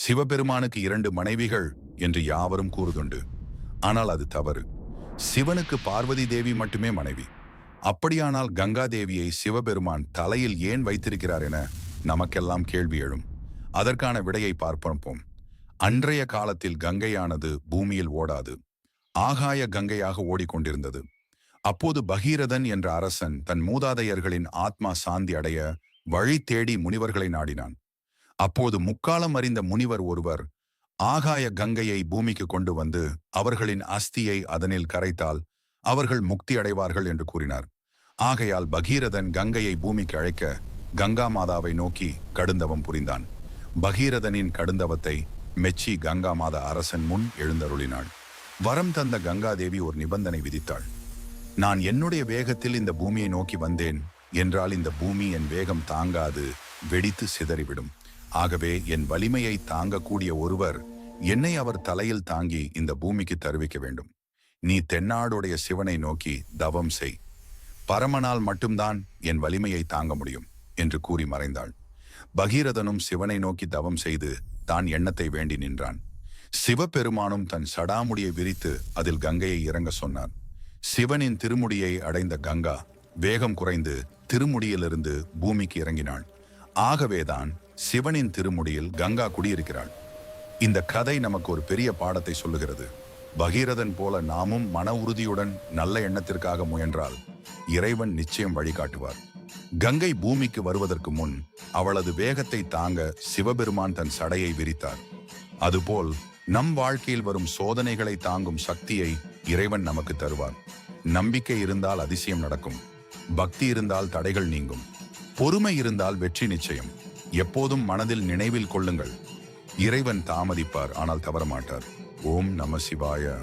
சிவபெருமானுக்கு 2 மனைவிகள் என்று யாவரும் கூறுதுண்டு. ஆனால் அது தவறு. சிவனுக்கு பார்வதி தேவி மட்டுமே மனைவி. அப்படியானால் கங்கா தேவியை சிவபெருமான் தலையில் ஏன் வைத்திருக்கிறார் என நமக்கெல்லாம் கேள்வி எழும். அதற்கான விடையை பார்ப்போம். அன்றைய காலத்தில் கங்கையானது பூமியில் ஓடாது, ஆகாய கங்கையாக ஓடிக்கொண்டிருந்தது. அப்போது பகீரதன் என்ற அரசன் தன் மூதாதையர்களின் ஆத்மா சாந்தி அடைய வழி தேடி முனிவர்களை நாடினான். அப்போது முக்காலம் அறிந்த முனிவர் ஒருவர் ஆகாய கங்கையை பூமிக்கு கொண்டு வந்து அவர்களின் அஸ்தியை அதனில் கரைத்தால் அவர்கள் முக்தி அடைவார்கள் என்று கூறினார். ஆகையால் பகீரதன் கங்கையை பூமிக்கு அழைக்க கங்கா மாதாவை நோக்கி கடுந்தவம் புரிந்தான். பகீரதனின் கடுந்தவத்தை மெச்சி கங்கா மாதா அரசன் முன் எழுந்தருளினாள். வரம் தந்த கங்காதேவி ஒரு நிபந்தனை விதித்தாள். நான் என்னுடைய வேகத்தில் இந்த பூமியை நோக்கி வந்தேன் என்றால் இந்த பூமி என் வேகம் தாங்காது, வெடித்து சிதறிவிடும். ஆகவே என் வலிமையை தாங்கக்கூடிய ஒருவர் என்னை அவர் தலையில் தாங்கி இந்த பூமிக்கு தருவிக்க வேண்டும். நீ தென்னாடுடைய சிவனை நோக்கி தவம் செய். பரமனால் மட்டும்தான் என் வலிமையை தாங்க முடியும் என்று கூறி மறைந்தாள். பகீரதனும் சிவனை நோக்கி தவம் செய்து தான் எண்ணத்தை வேண்டி நின்றான். சிவபெருமானும் தன் சடாமுடியை விரித்து அதில் கங்கையை இறங்க சொன்னார். சிவனின் திருமுடியை அடைந்த கங்கா வேகம் குறைந்து திருமுடியிலிருந்து பூமிக்கு இறங்கினாள். ஆகவேதான் சிவனின் திருமுடியில் கங்கா குடியிருக்கிறாள். இந்த கதை நமக்கு ஒரு பெரிய பாடத்தை சொல்லுகிறது. பகீரதன் போல நாமும் மன உறுதியுடன் நல்ல எண்ணத்திற்காக முயன்றால் இறைவன் நிச்சயம் வழிகாட்டுவார். கங்கை பூமிக்கு வருவதற்கு முன் அவளது வேகத்தை தாங்க சிவபெருமான் தன் சடையை விரித்தார். அதுபோல் நம் வாழ்க்கையில் வரும் சோதனைகளை தாங்கும் சக்தியை இறைவன் நமக்கு தருவார். நம்பிக்கை இருந்தால் அதிசயம் நடக்கும். பக்தி இருந்தால் தடைகள் நீங்கும். பொறுமை இருந்தால் வெற்றி நிச்சயம். எப்போதும் மனதில் நினைவில் கொள்ளுங்கள், இறைவன் தாமதிப்பார், ஆனால் தவறமாட்டார். ஓம் நம சிவாய.